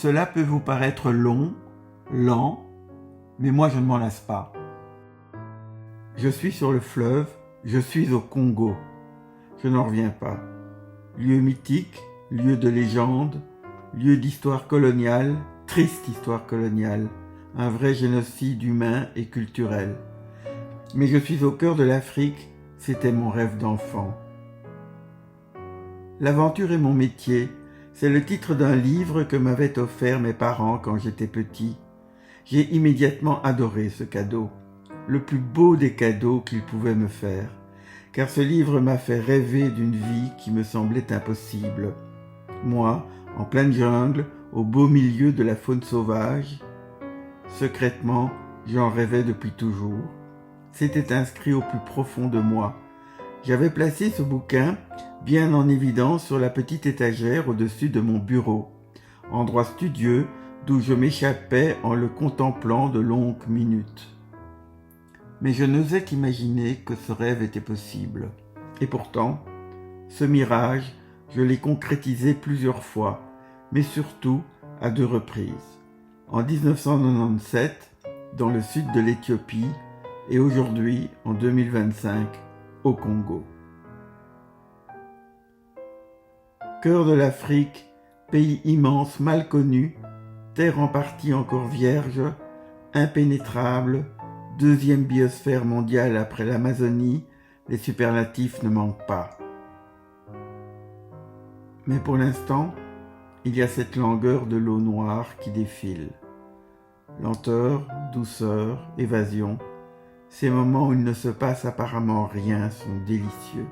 Cela peut vous paraître long, lent, mais moi je ne m'en lasse pas. Je suis sur le fleuve, je suis au Congo. Je n'en reviens pas. Lieu mythique, lieu de légende, lieu d'histoire coloniale, triste histoire coloniale, un vrai génocide humain et culturel. Mais je suis au cœur de l'Afrique, c'était mon rêve d'enfant. L'aventure est mon métier, c'est le titre d'un livre que m'avaient offert mes parents quand j'étais petit. J'ai immédiatement adoré ce cadeau, le plus beau des cadeaux qu'ils pouvaient me faire, car ce livre m'a fait rêver d'une vie qui me semblait impossible. Moi, en pleine jungle, au beau milieu de la faune sauvage, secrètement, j'en rêvais depuis toujours. C'était inscrit au plus profond de moi. J'avais placé ce bouquin bien en évidence sur la petite étagère au-dessus de mon bureau, endroit studieux d'où je m'échappais en le contemplant de longues minutes. Mais je n'osais qu'imaginer que ce rêve était possible. Et pourtant, ce mirage, je l'ai concrétisé plusieurs fois, mais surtout à 2 reprises. En 1997, dans le sud de l'Éthiopie, et aujourd'hui, en 2025, au Congo. Cœur de l'Afrique, pays immense, mal connu, terre en partie encore vierge, impénétrable, 2e biosphère mondiale après l'Amazonie, les superlatifs ne manquent pas. Mais pour l'instant, il y a cette langueur de l'eau noire qui défile. Lenteur, douceur, évasion, ces moments où il ne se passe apparemment rien sont délicieux.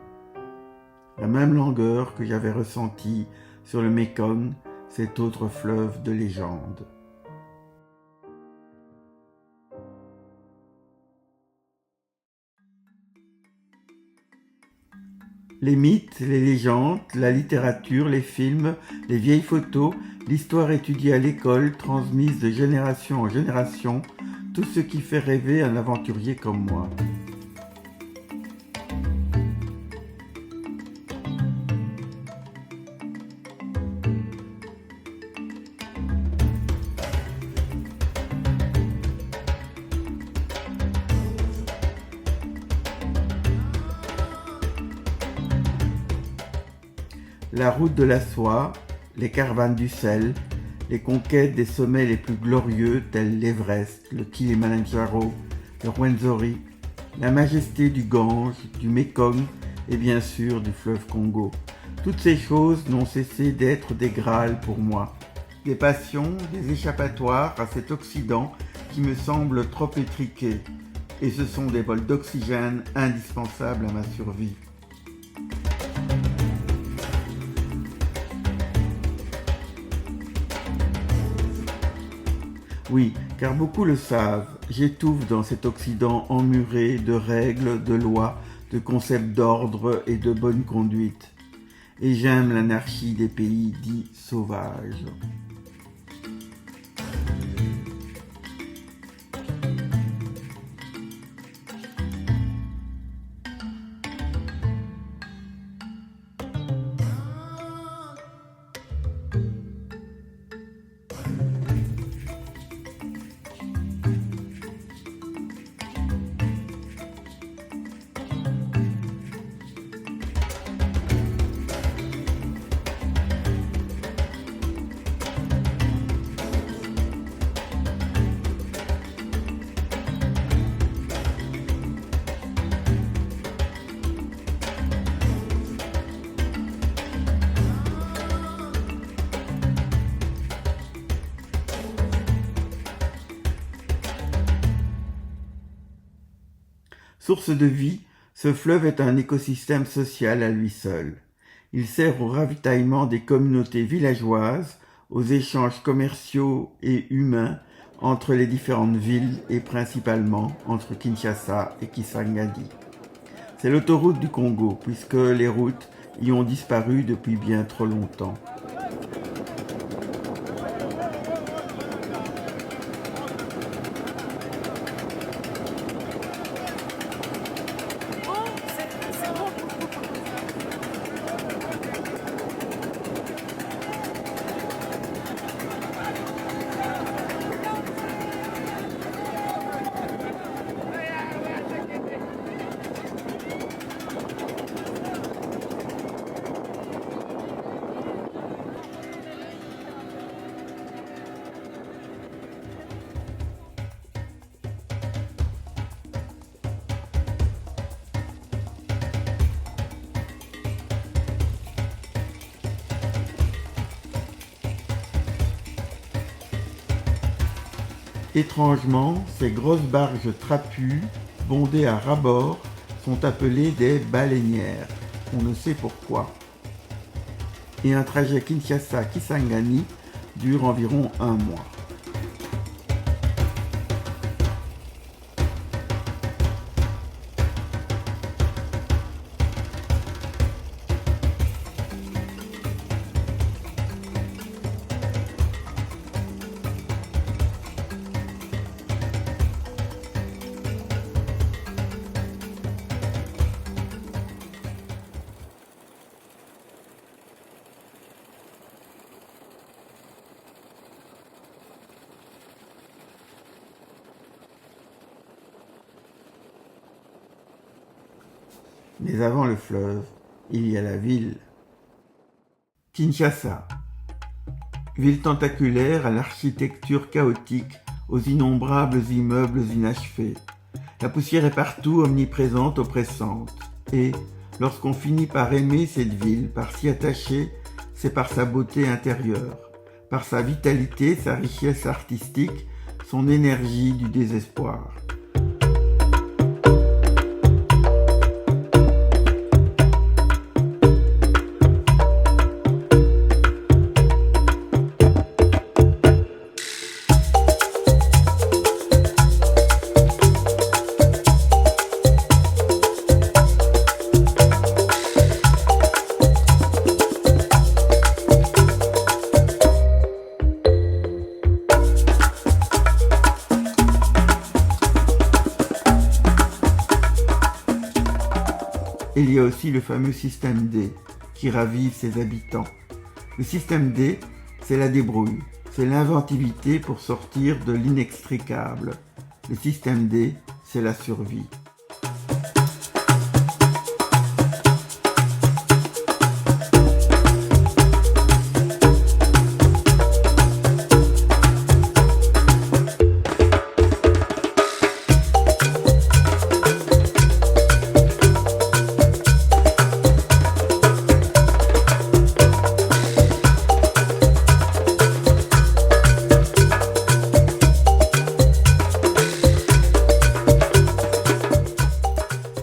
La même langueur que j'avais ressentie sur le Mékong, cet autre fleuve de légende. Les mythes, les légendes, la littérature, les films, les vieilles photos, l'histoire étudiée à l'école, transmise de génération en génération, tout ce qui fait rêver un aventurier comme moi. La route de la soie, les caravanes du sel, les conquêtes des sommets les plus glorieux tels l'Everest, le Kilimandjaro, le Rwenzori, la majesté du Gange, du Mékong et bien sûr du fleuve Congo. Toutes ces choses n'ont cessé d'être des Graals pour moi. Des passions, des échappatoires à cet Occident qui me semble trop étriqué. Et ce sont des vols d'oxygène indispensables à ma survie. Oui, car beaucoup le savent, j'étouffe dans cet Occident emmuré de règles, de lois, de concepts d'ordre et de bonne conduite. Et j'aime l'anarchie des pays dits sauvages. Source de vie, ce fleuve est un écosystème social à lui seul. Il sert au ravitaillement des communautés villageoises, aux échanges commerciaux et humains entre les différentes villes et principalement entre Kinshasa et Kisangani. C'est l'autoroute du Congo, puisque les routes y ont disparu depuis bien trop longtemps. Étrangement, ces grosses barges trapues, bondées à ras-bord, sont appelées des baleinières. On ne sait pourquoi. Et un trajet Kinshasa-Kisangani dure environ un mois. Mais avant le fleuve, il y a la ville. Kinshasa. Ville tentaculaire à l'architecture chaotique, aux innombrables immeubles inachevés. La poussière est partout, omniprésente, oppressante. Et, lorsqu'on finit par aimer cette ville, par s'y attacher, c'est par sa beauté intérieure, par sa vitalité, sa richesse artistique, son énergie du désespoir. Il y a aussi le fameux système D, qui ravive ses habitants. Le système D, c'est la débrouille, c'est l'inventivité pour sortir de l'inextricable. Le système D, c'est la survie.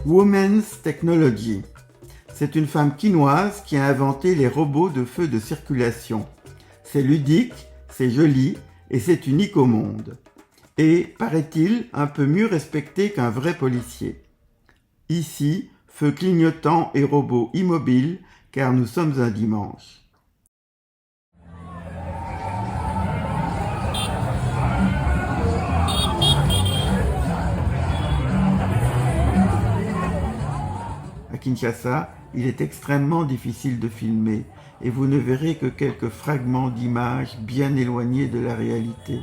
Women's Technology. C'est une femme quinoise qui a inventé les robots de feu de circulation. C'est ludique, c'est joli et c'est unique au monde. Et, paraît-il, un peu mieux respecté qu'un vrai policier. Ici, feu clignotant et robots immobiles, car nous sommes un dimanche. À Kinshasa, il est extrêmement difficile de filmer et vous ne verrez que quelques fragments d'images bien éloignés de la réalité.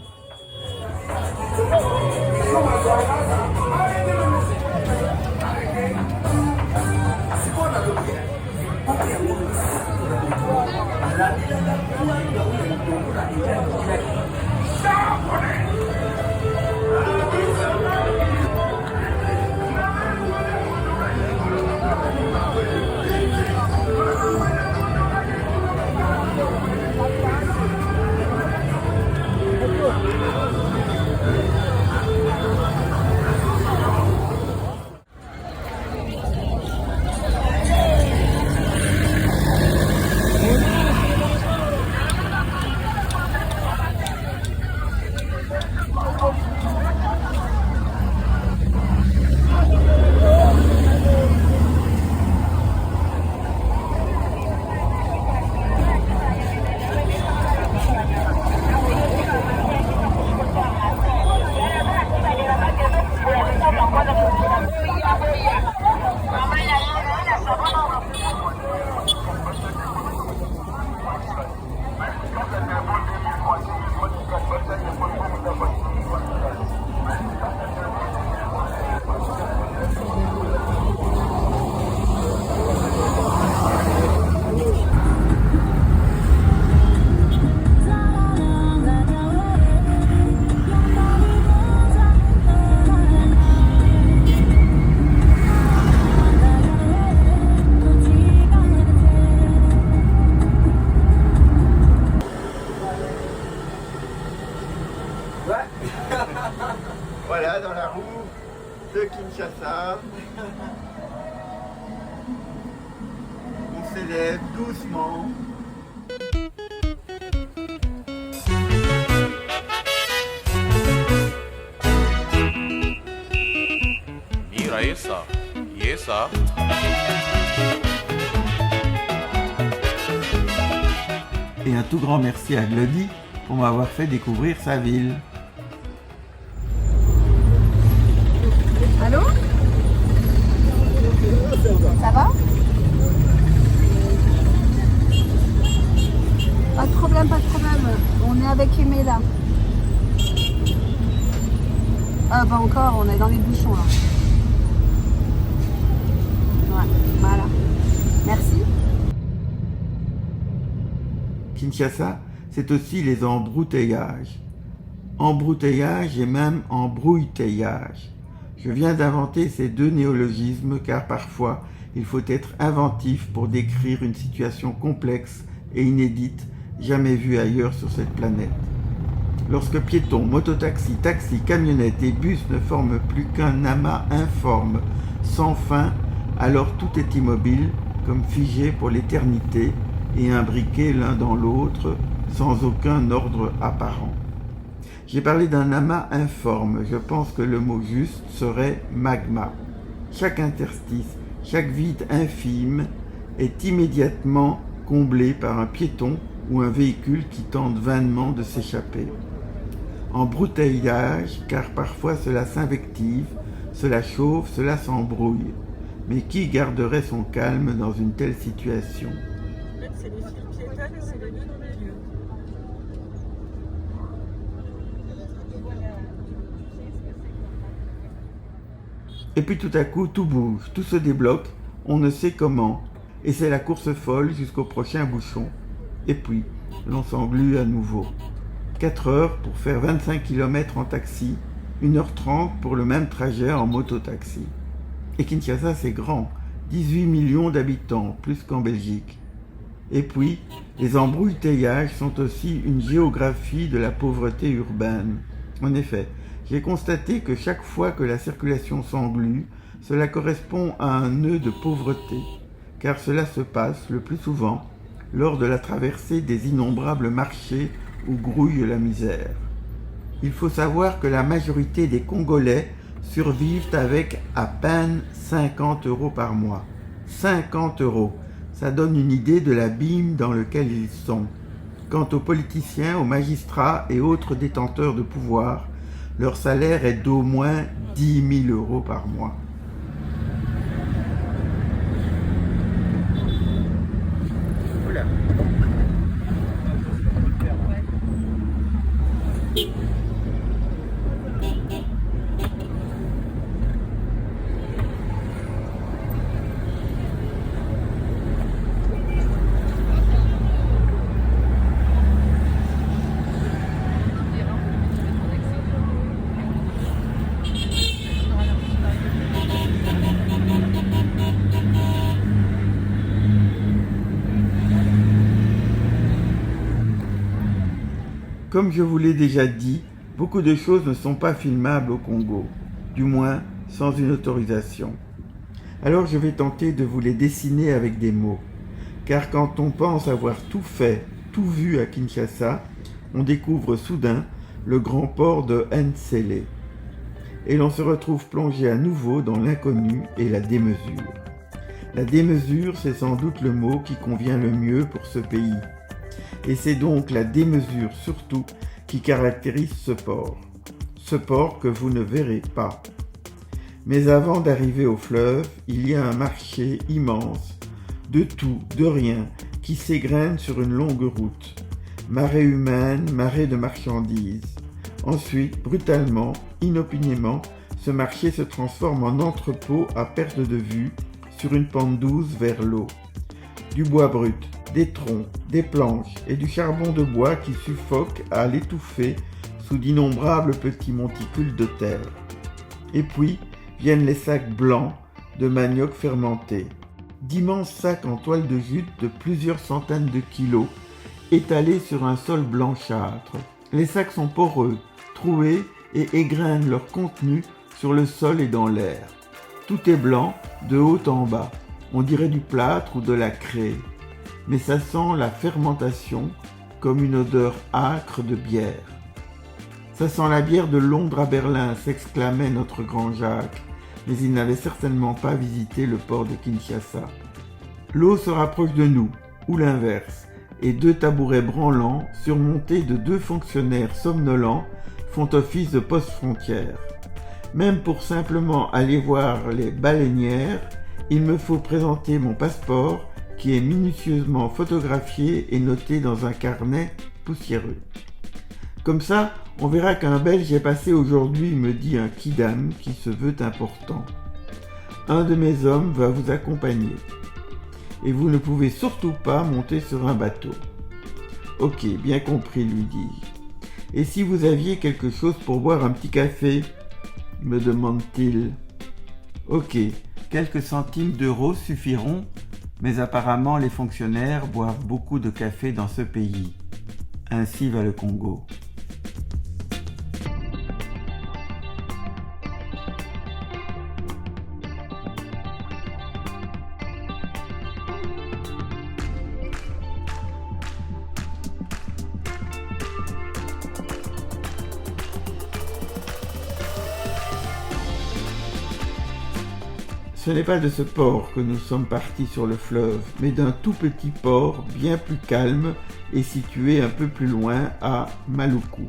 On s'élève doucement. Mira esa, y esa. Et un tout grand merci à Glody pour m'avoir fait découvrir sa ville. Allô? Ça va? Pas de problème, pas de problème. On est avec Aimé là. Ah pas encore, on est dans les bouchons là. Ouais, voilà. Merci. Kinshasa, c'est aussi les embouteillages. Embouteillage et même embrouillage. Je viens d'inventer ces deux néologismes car parfois il faut être inventif pour décrire une situation complexe et inédite jamais vue ailleurs sur cette planète. Lorsque piétons, mototaxis, taxis, camionnettes et bus ne forment plus qu'un amas informe, sans fin, alors tout est immobile, comme figé pour l'éternité et imbriqué l'un dans l'autre, sans aucun ordre apparent. J'ai parlé d'un amas informe, je pense que le mot juste serait magma. Chaque interstice, chaque vide infime est immédiatement comblé par un piéton ou un véhicule qui tente vainement de s'échapper. Embouteillage, car parfois cela s'invective, cela chauffe, cela s'embrouille. Mais qui garderait son calme dans une telle situation ? C'est les fils piétonnes et c'est les deux dans le milieu. Et puis tout à coup, tout bouge, tout se débloque, on ne sait comment, et c'est la course folle jusqu'au prochain bouchon. Et puis, l'on s'englue à nouveau. 4 heures pour faire 25 km en taxi, 1h30 pour le même trajet en mototaxi. Et Kinshasa, c'est grand, 18 millions d'habitants, plus qu'en Belgique. Et puis, les embouteillages sont aussi une géographie de la pauvreté urbaine. En effet, j'ai constaté que chaque fois que la circulation s'englue, cela correspond à un nœud de pauvreté, car cela se passe le plus souvent lors de la traversée des innombrables marchés où grouille la misère. Il faut savoir que la majorité des Congolais survivent avec à peine 50 € par mois. 50 €, ça donne une idée de l'abîme dans lequel ils sont. Quant aux politiciens, aux magistrats et autres détenteurs de pouvoir, leur salaire est d'au moins 10 000 € par mois. Voilà. Comme je vous l'ai déjà dit, beaucoup de choses ne sont pas filmables au Congo, du moins sans une autorisation. Alors je vais tenter de vous les dessiner avec des mots, car quand on pense avoir tout fait, tout vu à Kinshasa, on découvre soudain le grand port de Nsele, et l'on se retrouve plongé à nouveau dans l'inconnu et la démesure. La démesure, c'est sans doute le mot qui convient le mieux pour ce pays. Et c'est donc la démesure surtout qui caractérise ce port que vous ne verrez pas. Mais avant d'arriver au fleuve, il y a un marché immense, de tout, de rien, qui s'égrène sur une longue route. Marée humaine, marée de marchandises. Ensuite, brutalement, inopinément, ce marché se transforme en entrepôt à perte de vue sur une pente douce vers l'eau. Du bois brut, des troncs, des planches et du charbon de bois qui suffoquent à l'étouffer sous d'innombrables petits monticules de terre. Et puis viennent les sacs blancs de manioc fermenté, d'immenses sacs en toile de jute de plusieurs centaines de kilos, étalés sur un sol blanchâtre. Les sacs sont poreux, troués et égrènent leur contenu sur le sol et dans l'air. Tout est blanc, de haut en bas. On dirait du plâtre ou de la craie. Mais ça sent la fermentation comme une odeur âcre de bière. Ça sent la bière de Londres à Berlin, s'exclamait notre grand Jacques, mais il n'avait certainement pas visité le port de Kinshasa. L'eau se rapproche de nous, ou l'inverse, et 2 tabourets branlants, surmontés de 2 fonctionnaires somnolents, font office de poste-frontière. Même pour simplement aller voir les baleinières, il me faut présenter mon passeport qui est minutieusement photographié et noté dans un carnet poussiéreux. Comme ça, on verra qu'un Belge est passé aujourd'hui, me dit un kidam qui se veut important. Un de mes hommes va vous accompagner. Et vous ne pouvez surtout pas monter sur un bateau. Ok, bien compris, lui dis-je. Et si vous aviez quelque chose pour boire un petit café ? Me demande-t-il. Ok, quelques centimes d'euros suffiront, mais apparemment les fonctionnaires boivent beaucoup de café dans ce pays. Ainsi va le Congo. Ce n'est pas de ce port que nous sommes partis sur le fleuve, mais d'un tout petit port bien plus calme et situé un peu plus loin à Maluku.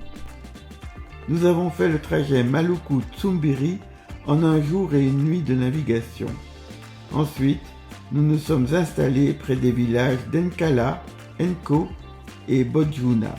Nous avons fait le trajet Maluku-Tsumbiri en un jour et une nuit de navigation. Ensuite, nous nous sommes installés près des villages d'Enkala, Enko et Bodjuna.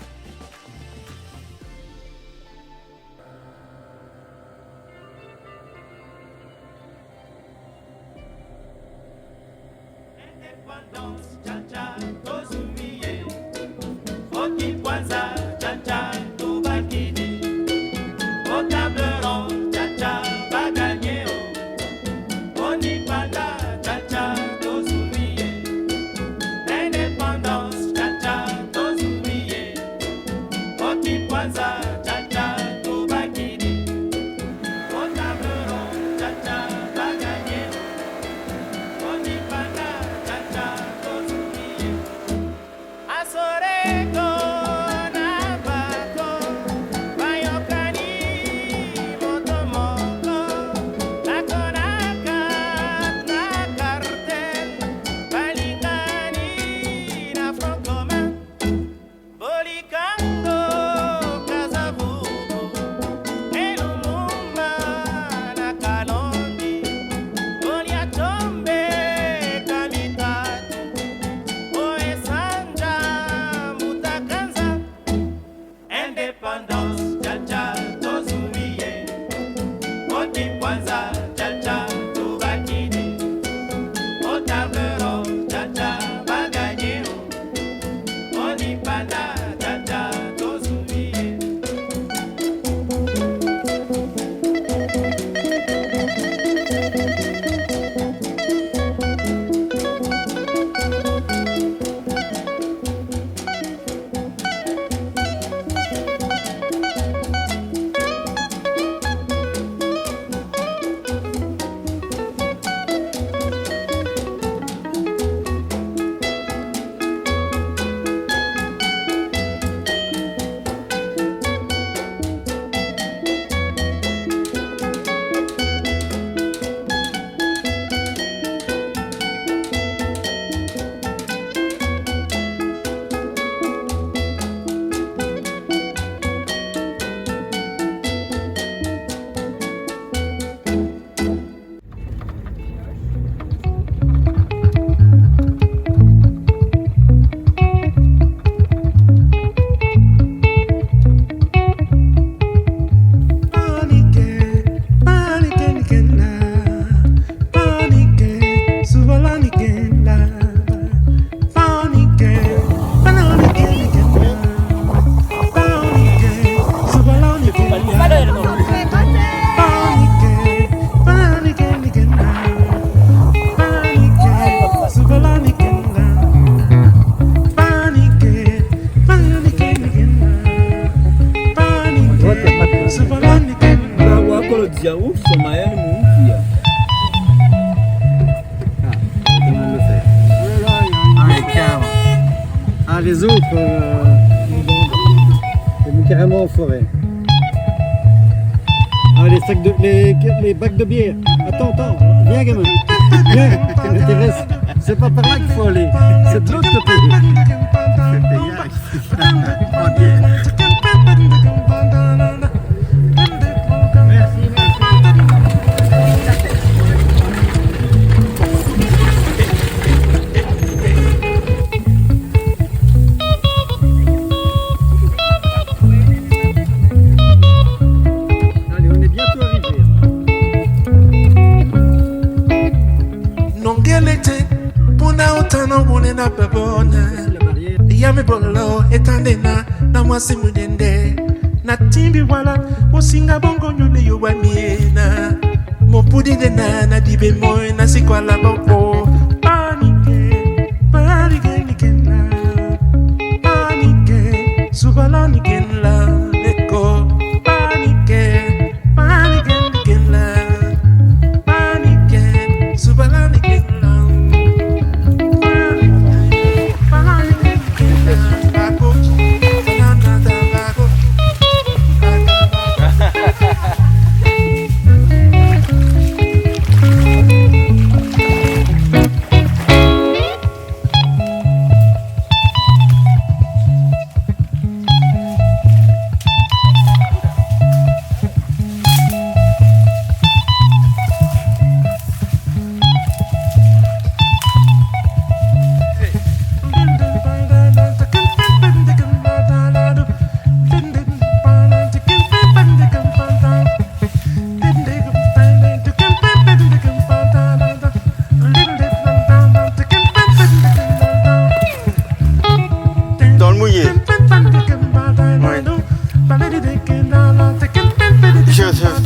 les autres, une bande. On est carrément en forêt. Ah, les bacs de bière. Attends, viens gamin. Viens, ça m'intéresse. C'est pas par là qu'il faut aller, c'est de l'autre côté. Yami bolo etandena na mwasi mudende na timbi wala mosinga bongo nyule yobamiena mopudi dena na dibe moy na sikwala boko panike nikena panike subala nikena leko panike nikena panike subala nikena.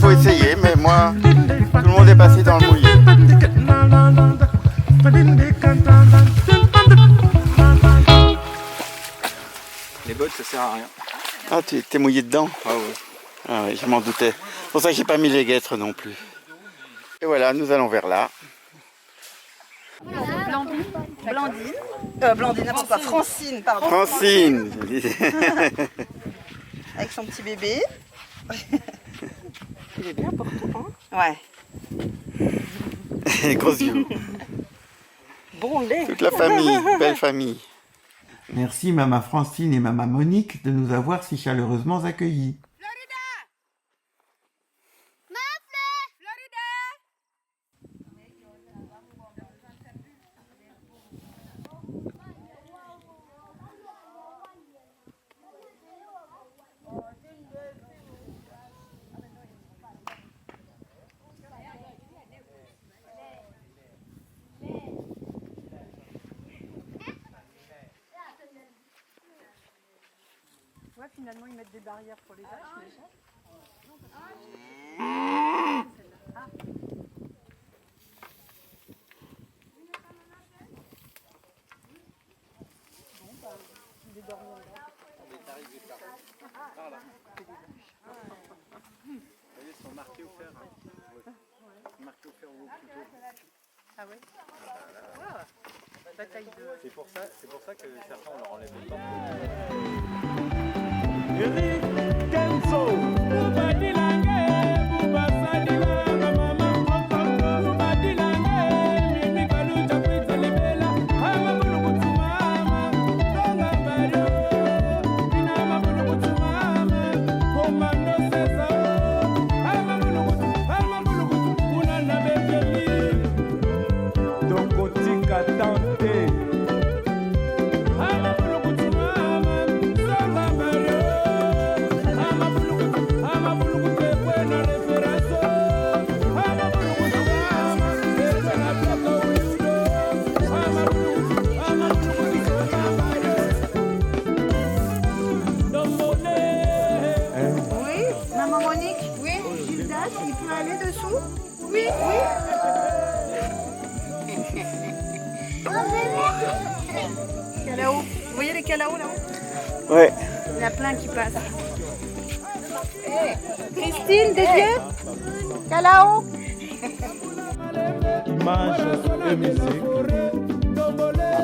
Faut essayer, mais moi, tout le monde est passé dans le mouillé. Les bottes, ça sert à rien. Ah, t'es mouillé dedans? Ah ouais. Ah ouais, je m'en doutais. C'est pour ça que j'ai pas mis les guêtres non plus. Et voilà, nous allons vers là. Blandine, n'importe quoi. Francine, pardon. Francine. Avec son petit bébé. Il est bien pour tout, hein. Ouais. Les gros yeux. Bon lait. Toute la famille, belle famille. Merci Maman Francine et Maman Monique de nous avoir si chaleureusement accueillis. Ouais, finalement, ils mettent des barrières pour les vaches, mais il est dormi en bas. Ils sont marqués au fer. Marqués au fer au couteau. Ah ouais. Bataille de... C'est pour ça que certains on leur enlève les portes. Calao. Vous voyez les calaos là-haut? Ouais. Il y en a plein qui passent. Christine, des yeux? Calao. Image et musique à Brazzaville.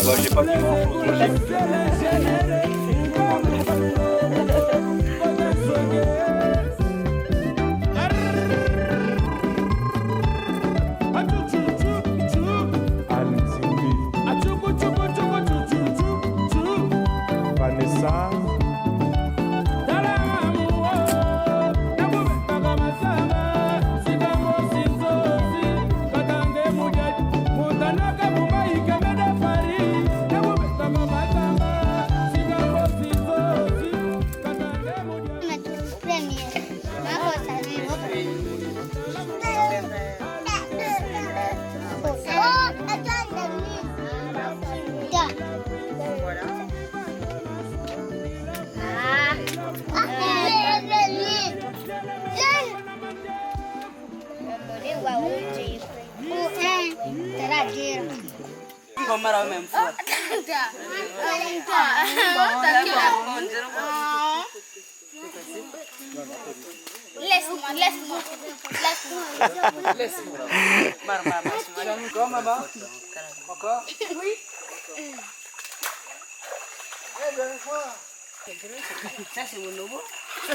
bah j'ai pas fait grand-chose. Vanessa. Ça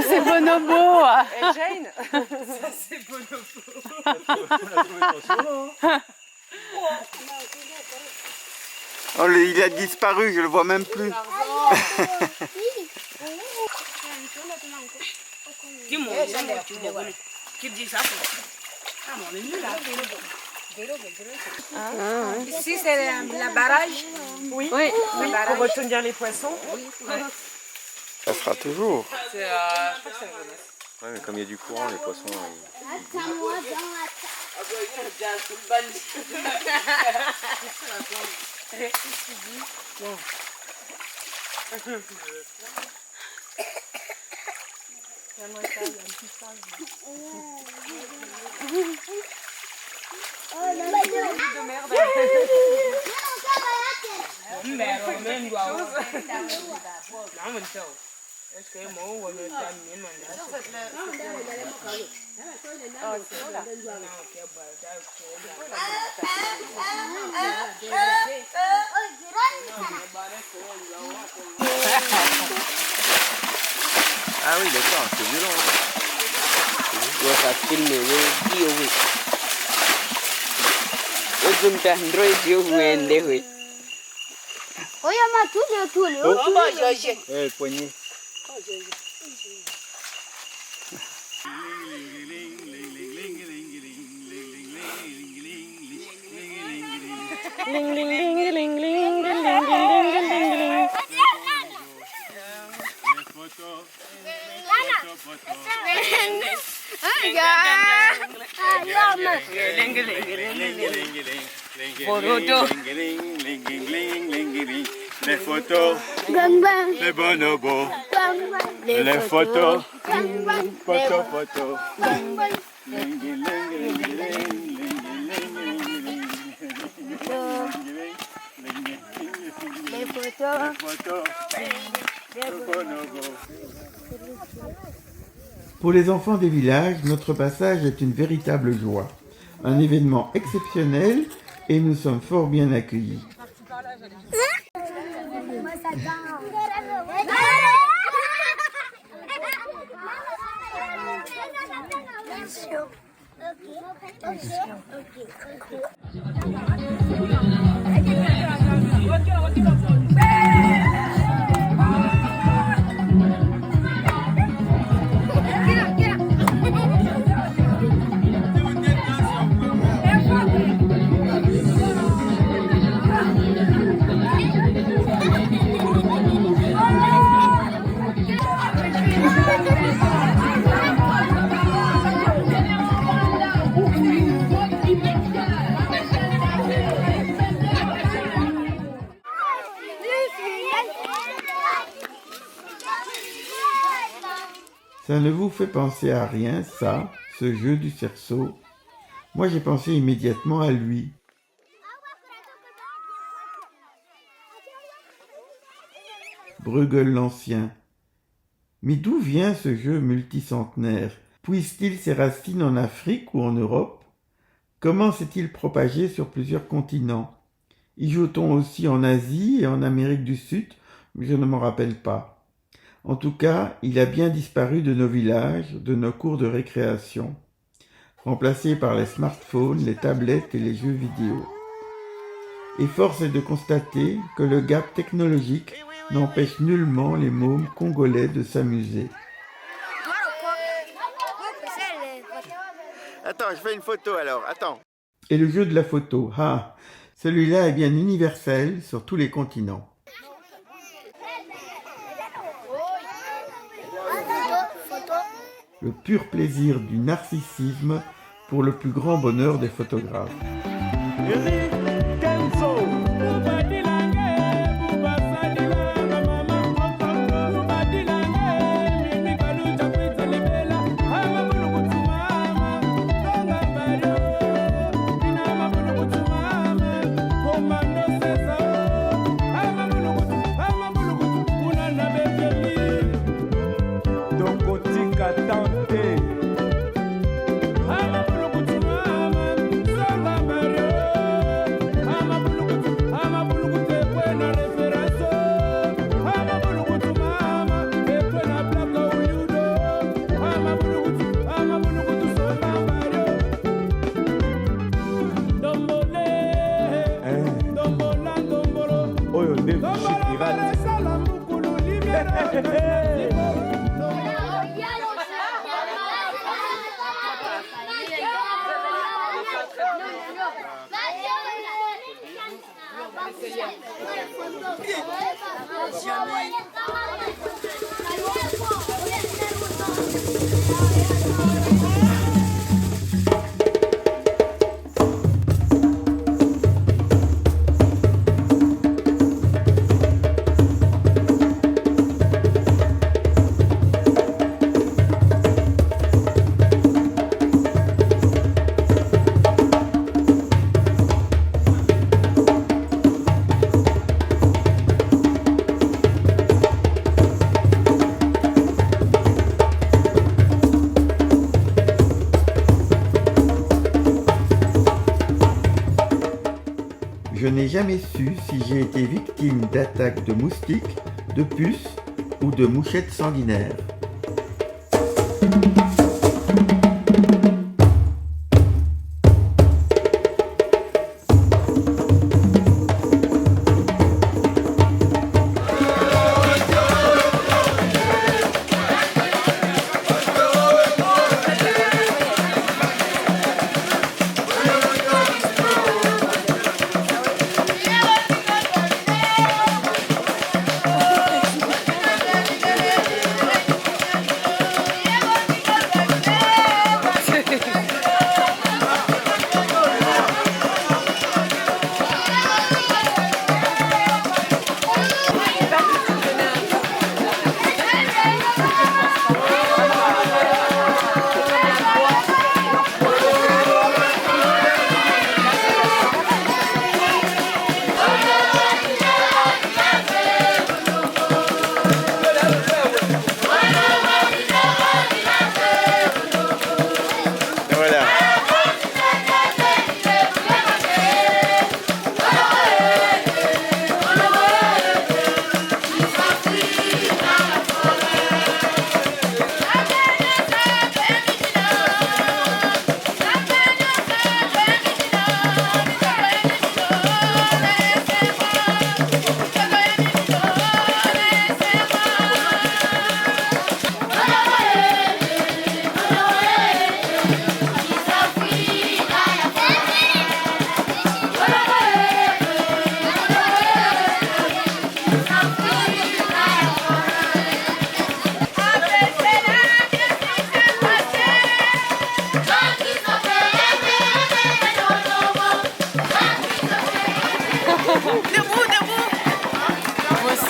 c'est Bonobo. Et Jane. Ça c'est Bonobo. Oh, il a disparu, je le vois même plus. Ici c'est la barrage. Oui, pour retenir les poissons. Ça sera toujours. Je crois que c'est la jeunesse. Ouais, mais comme il y a du courant, les poissons. Ah oui, d'accord, c'est violent. Le poignet. Les photos, les bonobos, les photos, photos. Pour les enfants des villages, notre passage est une véritable joie, un événement exceptionnel et nous sommes fort bien accueillis. Ça ne vous fait penser à rien, ça, ce jeu du cerceau? Moi, j'ai pensé immédiatement à lui. Bruegel l'Ancien. Mais d'où vient ce jeu multicentenaire? Puise-t-il ses racines en Afrique ou en Europe? Comment s'est-il propagé sur plusieurs continents? Y joue-t-on aussi en Asie et en Amérique du Sud? Je ne m'en rappelle pas. En tout cas, il a bien disparu de nos villages, de nos cours de récréation, remplacé par les smartphones, les tablettes et les jeux vidéo. Et force est de constater que le gap technologique n'empêche nullement les mômes congolais de s'amuser. Attends, je fais une photo alors, attends. Et le jeu de la photo, celui-là est bien universel sur tous les continents. Le pur plaisir du narcissisme pour le plus grand bonheur des photographes. Je n'ai jamais su si j'ai été victime d'attaques de moustiques, de puces ou de mouchettes sanguinaires.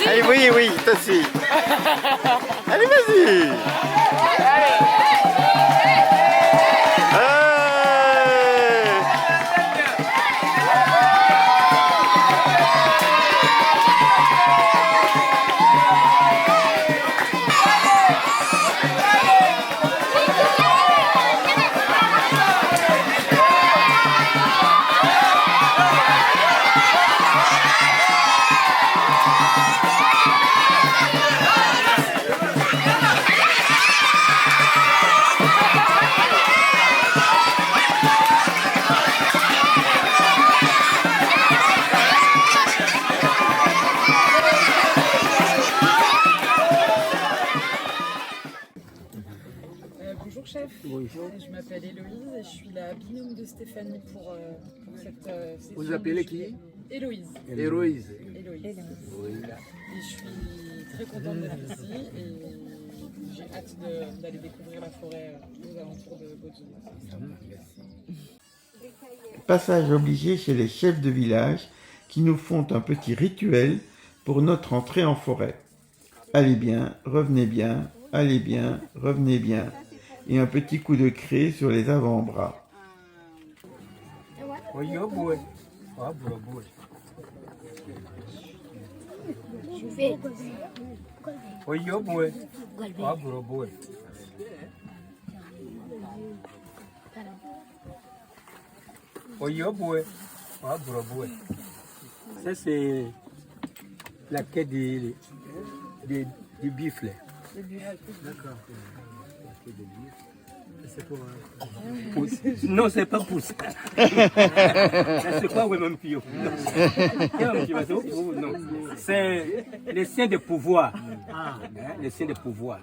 Allez, oui, oui, toi aussi. Allez, vas-y. Je m'appelle Héloïse et je suis la binôme de Stéphanie pour cette session. Vous appelez qui? Héloïse. Héloïse. Héloïse. Et je suis très contente d'être ici et j'ai hâte d'aller découvrir la forêt aux alentours de Bozoum. Passage obligé chez les chefs de village qui nous font un petit rituel pour notre entrée en forêt. Allez bien, revenez bien, allez bien, revenez bien. Et un petit coup de craie sur les avant-bras. Ça c'est la quête du buffle. D'accord. C'est pour pouce. Non, c'est pas pouce. C'est pas même pio. Non, c'est les signes de pouvoir. Les signes de pouvoir.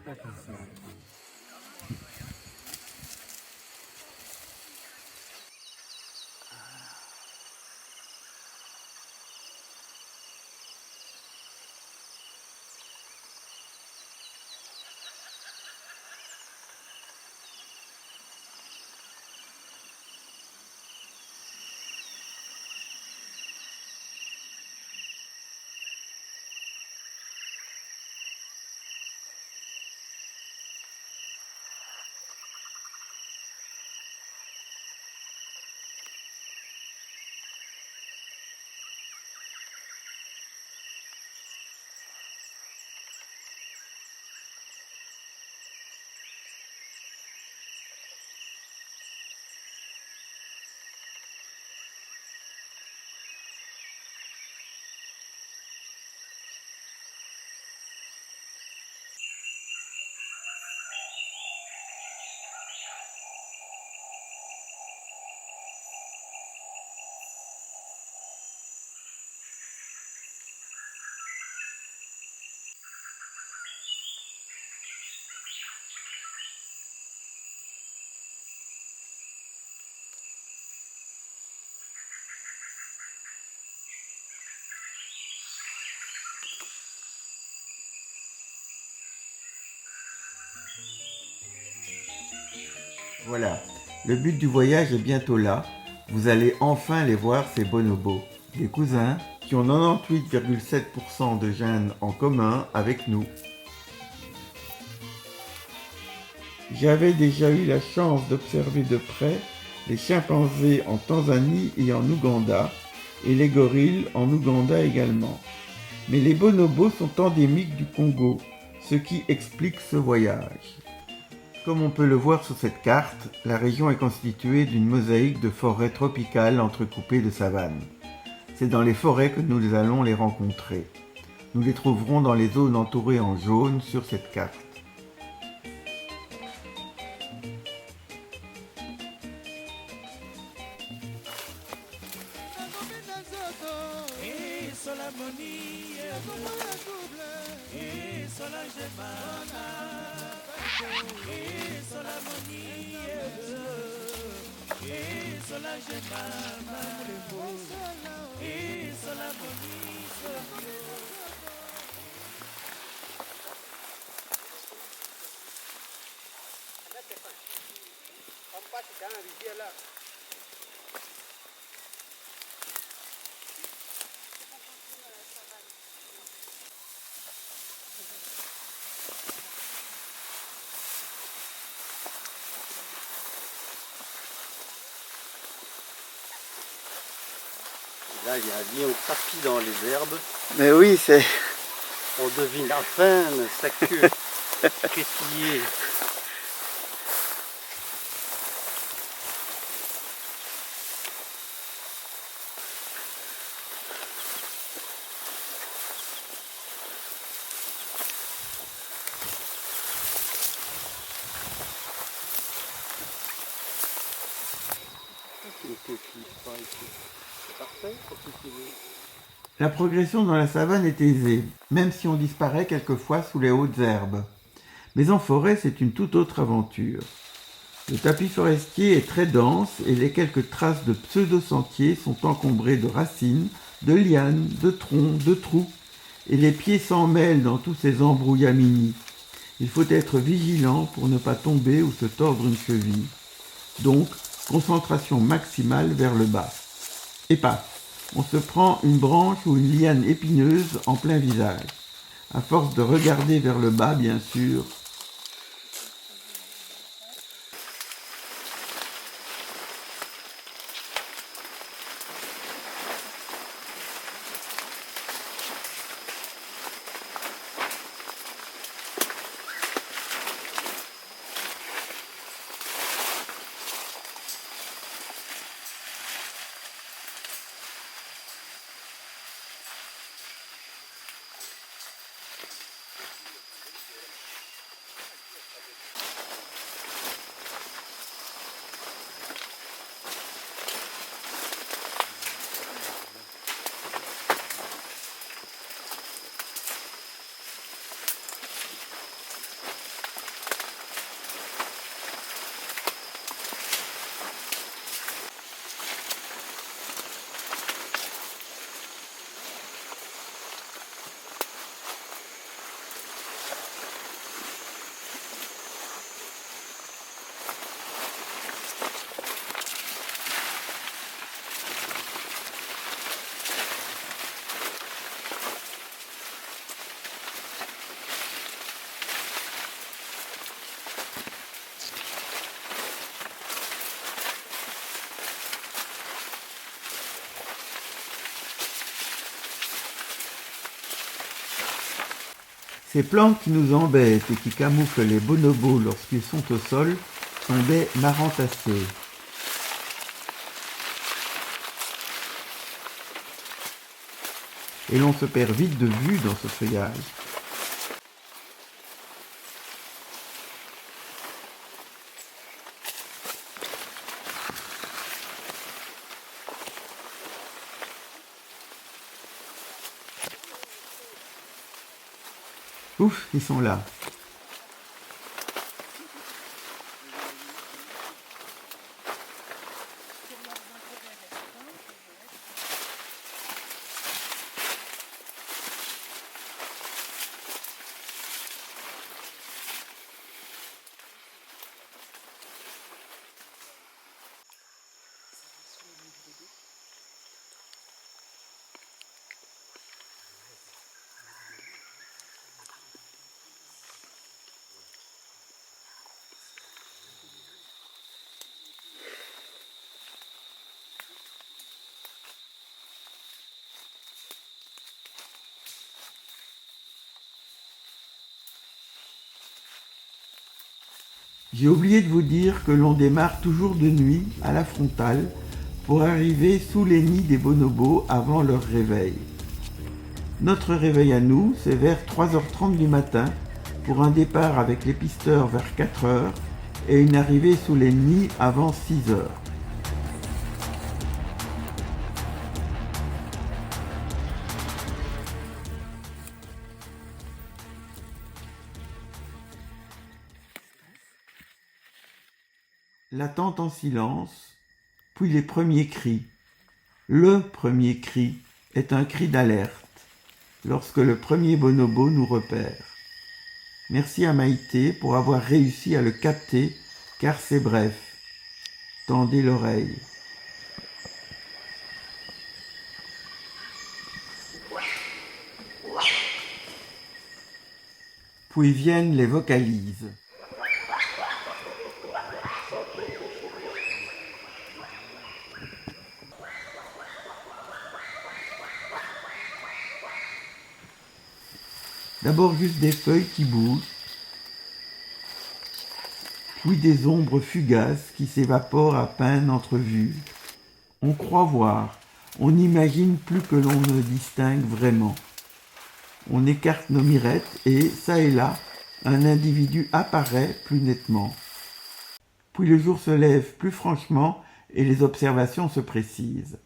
Voilà, le but du voyage est bientôt là. Vous allez enfin les voir, ces bonobos. Des cousins qui ont 98,7% de gènes en commun avec nous. J'avais déjà eu la chance d'observer de près les chimpanzés en Tanzanie et en Ouganda, et les gorilles en Ouganda également. Mais les bonobos sont endémiques du Congo, ce qui explique ce voyage. Comme on peut le voir sur cette carte, la région est constituée d'une mosaïque de forêts tropicales entrecoupées de savanes. C'est dans les forêts que nous allons les rencontrer. Nous les trouverons dans les zones entourées en jaune sur cette carte. Là, il y a un lion tapis dans les herbes. Mais oui, c'est... On devine à peine sa queue pétillée. La progression dans la savane est aisée, même si on disparaît quelquefois sous les hautes herbes. Mais en forêt, c'est une toute autre aventure. Le tapis forestier est très dense et les quelques traces de pseudo-sentiers sont encombrés de racines, de lianes, de troncs, de trous, et les pieds s'en mêlent dans tous ces embrouillamini. Il faut être vigilant pour ne pas tomber ou se tordre une cheville. Donc, concentration maximale vers le bas. Et paf, on se prend une branche ou une liane épineuse en plein visage. À force de regarder vers le bas, bien sûr. Ces plantes qui nous embêtent et qui camouflent les bonobos lorsqu'ils sont au sol sont des marantacées. Et l'on se perd vite de vue dans ce feuillage. Ouf, ils sont là. J'ai oublié de vous dire que l'on démarre toujours de nuit, à la frontale, pour arriver sous les nids des bonobos avant leur réveil. Notre réveil à nous, c'est vers 3h30 du matin, pour un départ avec les pisteurs vers 4h et une arrivée sous les nids avant 6h. L'attente en silence, puis les premiers cris. Le premier cri est un cri d'alerte, lorsque le premier bonobo nous repère. Merci à Maïté pour avoir réussi à le capter, car c'est bref. Tendez l'oreille. Puis viennent les vocalises. D'abord juste des feuilles qui bougent, puis des ombres fugaces qui s'évaporent à peine entrevues. On croit voir, on n'imagine plus que l'on ne distingue vraiment. On écarte nos mirettes et, ça et là, un individu apparaît plus nettement. Puis le jour se lève plus franchement et les observations se précisent.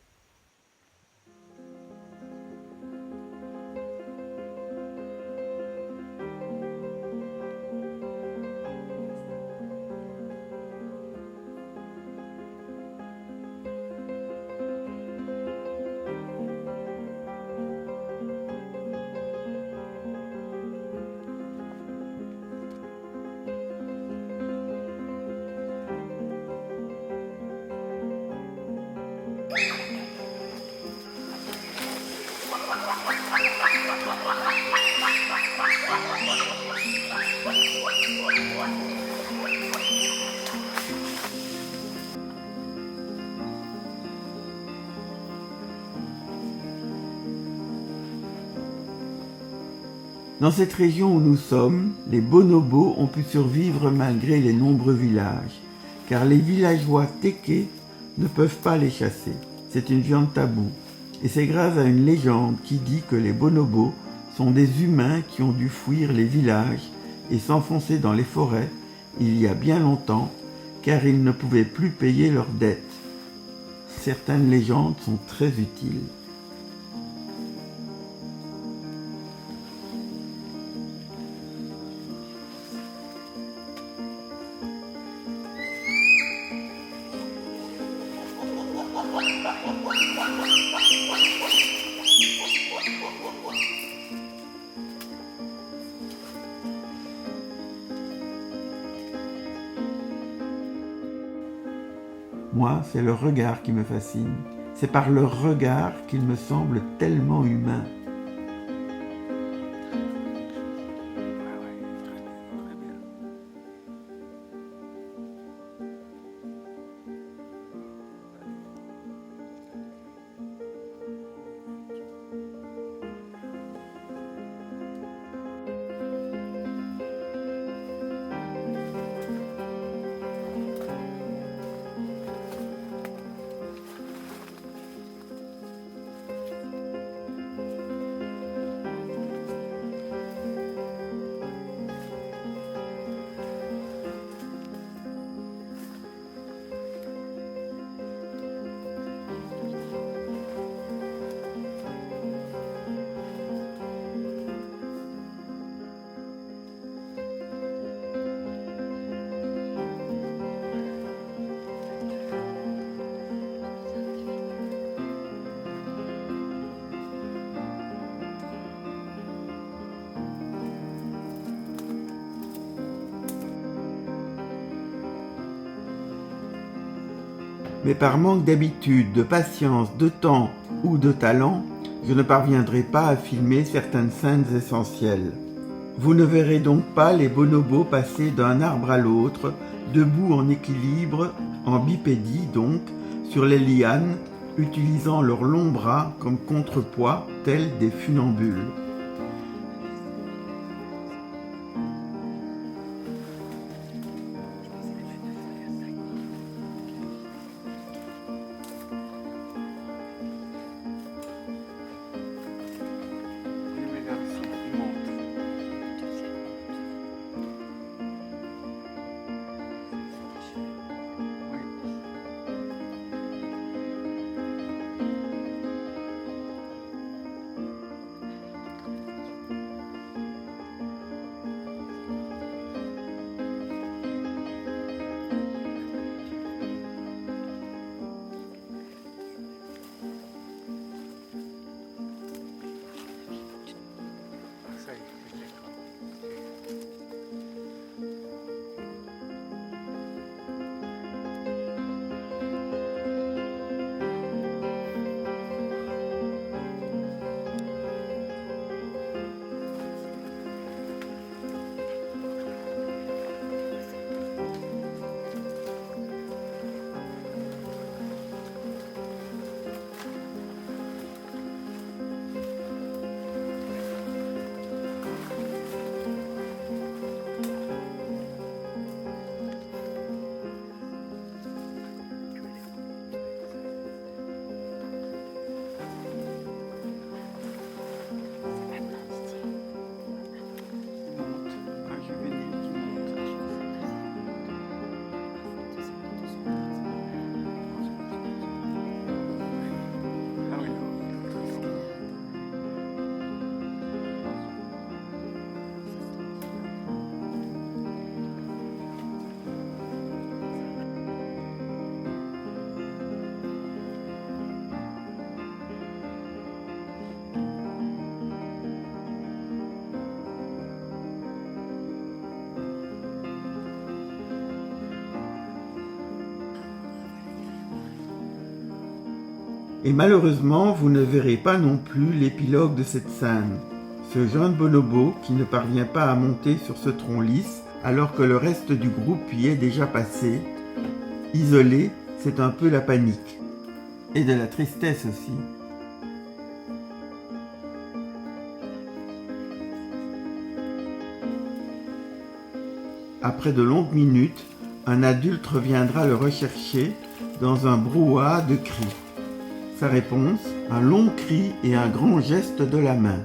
Dans cette région où nous sommes, les bonobos ont pu survivre malgré les nombreux villages, car les villageois Téké ne peuvent pas les chasser. C'est une viande taboue, et c'est grâce à une légende qui dit que les bonobos sont des humains qui ont dû fuir les villages et s'enfoncer dans les forêts il y a bien longtemps, car ils ne pouvaient plus payer leurs dettes. Certaines légendes sont très utiles. Moi, c'est leur regard qui me fascine. C'est par leur regard qu'ils me semblent tellement humains. Mais par manque d'habitude, de patience, de temps ou de talent, je ne parviendrai pas à filmer certaines scènes essentielles. Vous ne verrez donc pas les bonobos passer d'un arbre à l'autre, debout en équilibre, en bipédie donc, sur les lianes, utilisant leurs longs bras comme contrepoids, tels des funambules. Et malheureusement, vous ne verrez pas non plus l'épilogue de cette scène. Ce jeune bonobo qui ne parvient pas à monter sur ce tronc lisse alors que le reste du groupe y est déjà passé. Isolé, c'est un peu la panique. Et de la tristesse aussi. Après de longues minutes, un adulte reviendra le rechercher dans un brouhaha de cris. Sa réponse, un long cri et un grand geste de la main.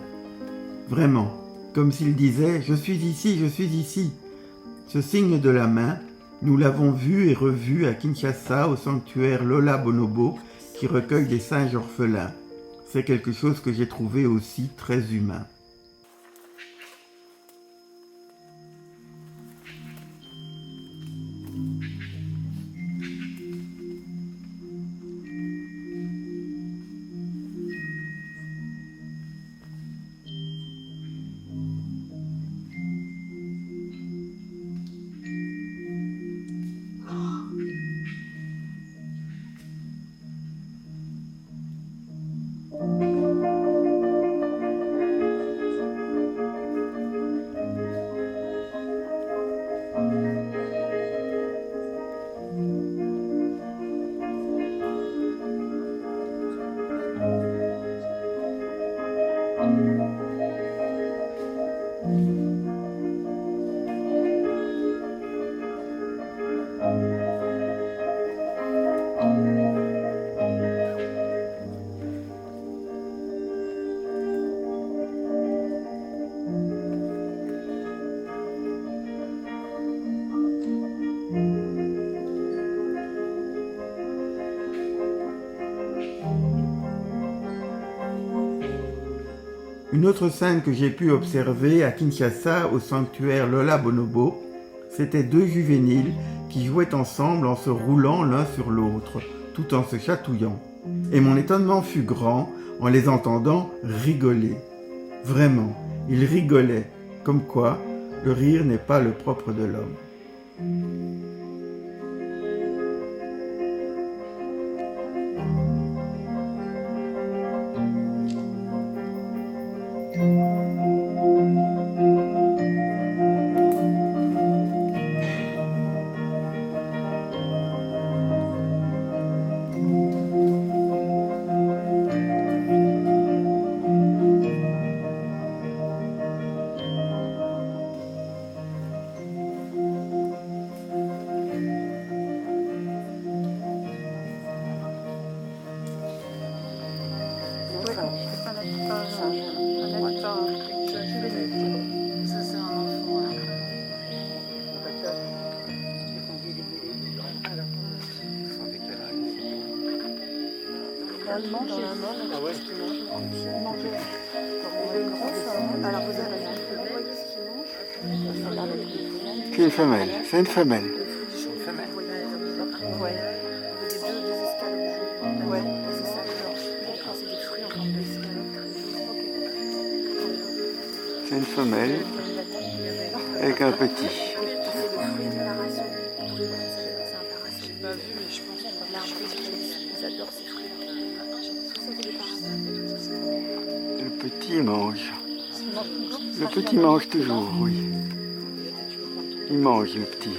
Vraiment, comme s'il disait « Je suis ici, je suis ici ». Ce signe de la main, nous l'avons vu et revu à Kinshasa au sanctuaire Lola Bonobo qui recueille des singes orphelins. C'est quelque chose que j'ai trouvé aussi très humain. Une autre scène que j'ai pu observer à Kinshasa au sanctuaire Lola Bonobo, c'était deux juvéniles qui jouaient ensemble en se roulant l'un sur l'autre, tout en se chatouillant. Et mon étonnement fut grand en les entendant rigoler. Vraiment, ils rigolaient, comme quoi le rire n'est pas le propre de l'homme. C'est une femelle, c'est une femelle. C'est une femelle avec un petit. Le petit mange. Le petit mange toujours, oui. Il mange, le petit.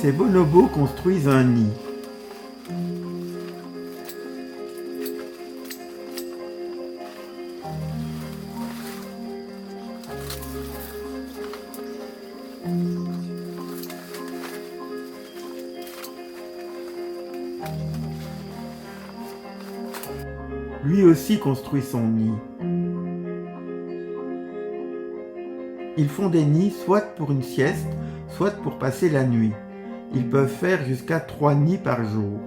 Ces bonobos construisent un nid. Lui aussi construit son nid. Ils font des nids soit pour une sieste, soit pour passer la nuit. Ils peuvent faire jusqu'à 3 nids par jour.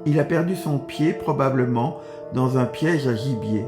Il a perdu son pied probablement dans un piège à gibier.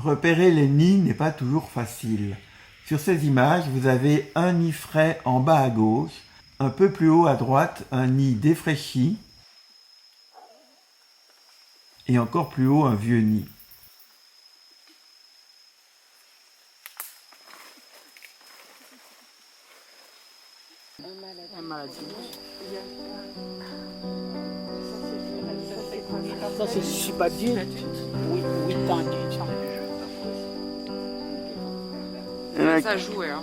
Repérer les nids n'est pas toujours facile. Sur ces images, vous avez un nid frais en bas à gauche, un peu plus haut à droite, un nid défraîchi, et encore plus haut, un vieux nid. Ça c'est Subadie, 8 ans. Ça jouait, hein.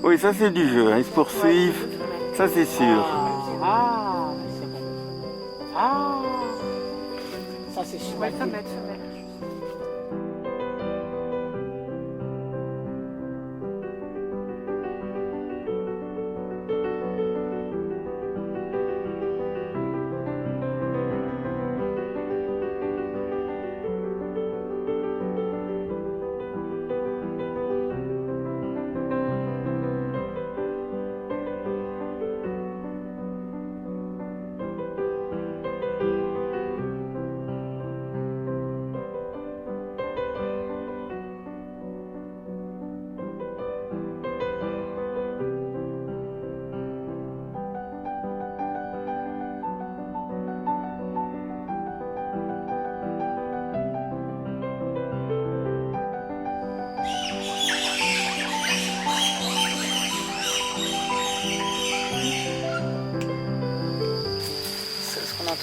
Oui, ça c'est du jeu, hein. Ils se poursuivent, ça c'est sûr. Ah, c'est bon. Ah, ça c'est Subadie.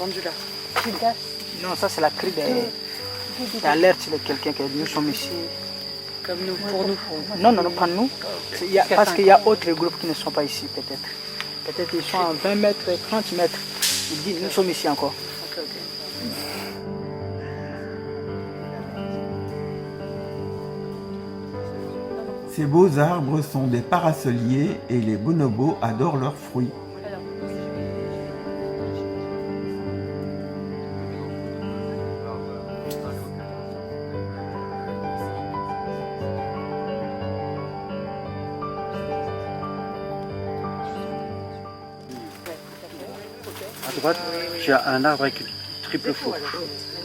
Entendu là. Non, ça c'est la cri d'alerte de quelqu'un qui nous sommes ici. Comme nous, pour nous. Non, non, non, pas nous. Parce qu'il y a d'autres groupes qui ne sont pas ici peut-être. Peut-être qu'ils sont à 20 mètres, 30 mètres. Ils disent nous sommes ici encore. Ok, ok. Ces beaux arbres sont des parasoliers et les bonobos adorent leurs fruits. À droite, tu as un arbre avec une triple fourche.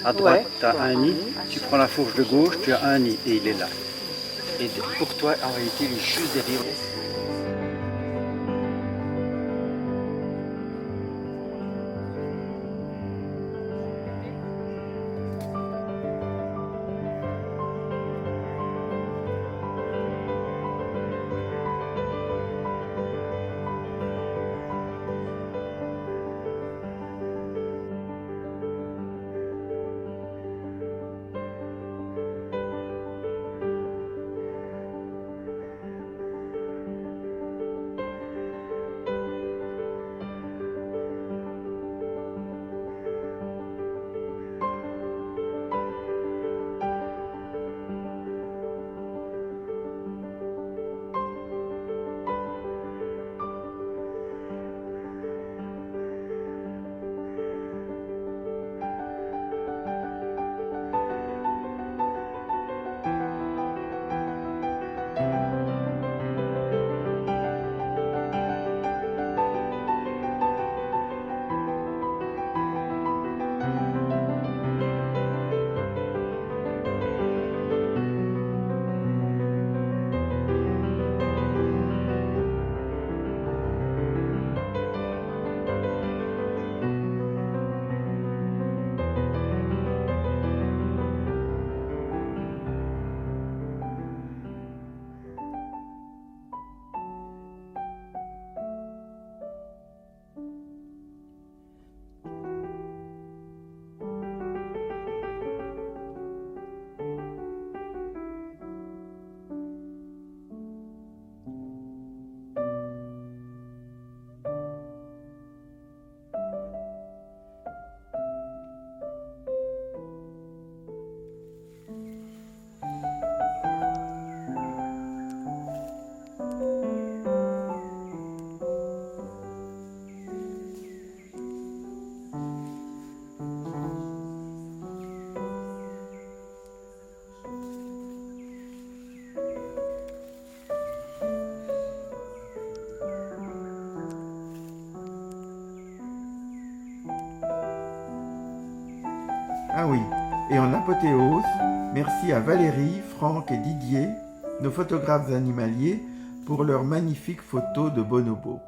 À droite, tu as un nid. Tu prends la fourche de gauche, tu as un nid et il est là. Et pour toi, en réalité, il est juste derrière. Et en apothéose, merci à Valérie, Franck et Didier, nos photographes animaliers, pour leurs magnifiques photos de bonobos.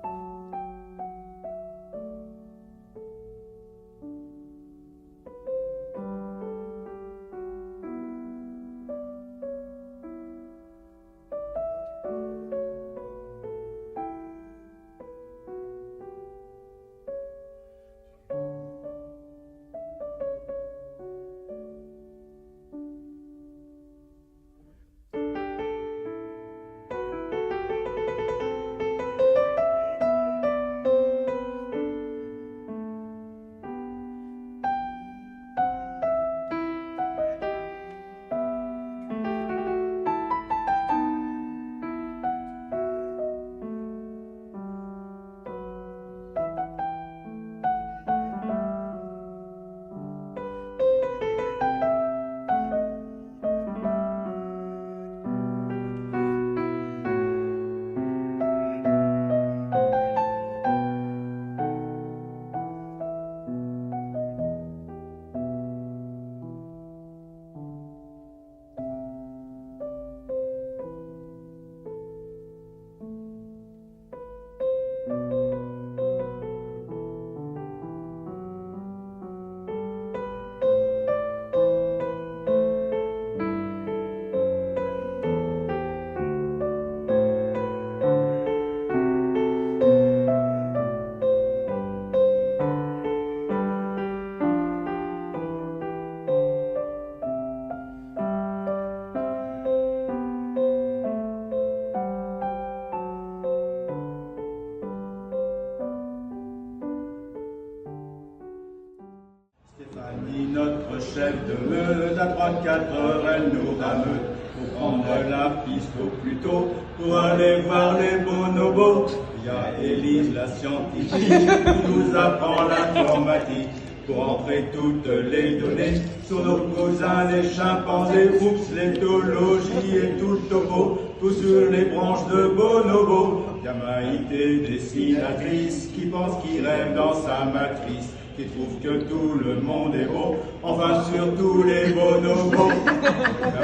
Notre chef de meute, à 3-4 heures, elle nous rameute pour prendre la piste au plus tôt, pour aller voir les bonobos. Il y a Élise, la scientifique, qui nous apprend l'informatique, pour entrer toutes les données sur nos cousins, les chimpanzés, oups, l'éthologie et tout le topo, tout sur les branches de bonobo. Il y a Maïté, dessinatrice, qui pense qu'il rêve dans sa matrice, qui trouve que tout le monde est beau, enfin surtout les bonobos.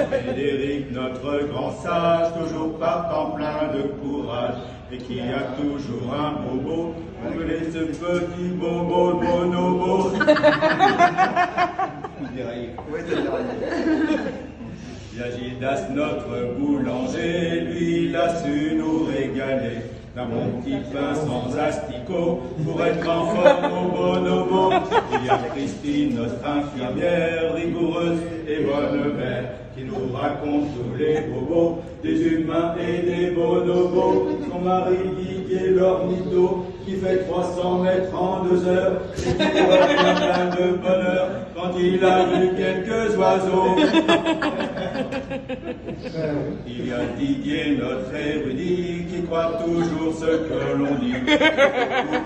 Frédéric, notre grand sage, toujours partant plein de courage, et qui a toujours un bobo, on me laisse ce petit bobo bonobo. Il y a Gildas, notre boulanger, lui il a su nous régaler d'un bon petit pain sans asticots pour être en forme au bonobo. Il y a Christine, notre infirmière, rigoureuse et bonne mère, qui nous raconte tous les bobos des humains et des bonobos. Son mari Didier l'ornitho, qui fait 300 mètres en 2 heures, et qui pourrait bien plein de bonheur quand il a vu quelques oiseaux. Il y a Didier, notre érudit, qui croit toujours ce que l'on dit.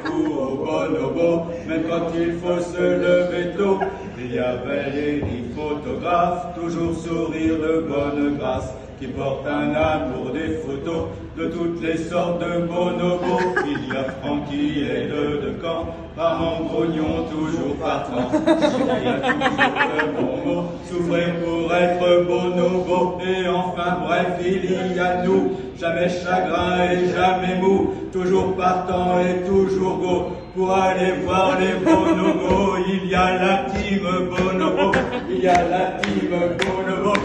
Coucou au bonobo, même quand il faut se lever tôt. Il y a Valérie, photographe, toujours sourire de bonne grâce, qui porte un amour des photos de toutes les sortes de bonobos. Il y a Francky et de Caen, rarement grognon, toujours partant. Il y a toujours le bon mot, souffrir pour être bonobo. Et enfin bref, il y a nous, jamais chagrin et jamais mou, toujours partant et toujours beau, pour aller voir les bonobos. Il y a la team bonobo, il y a la team bonobo.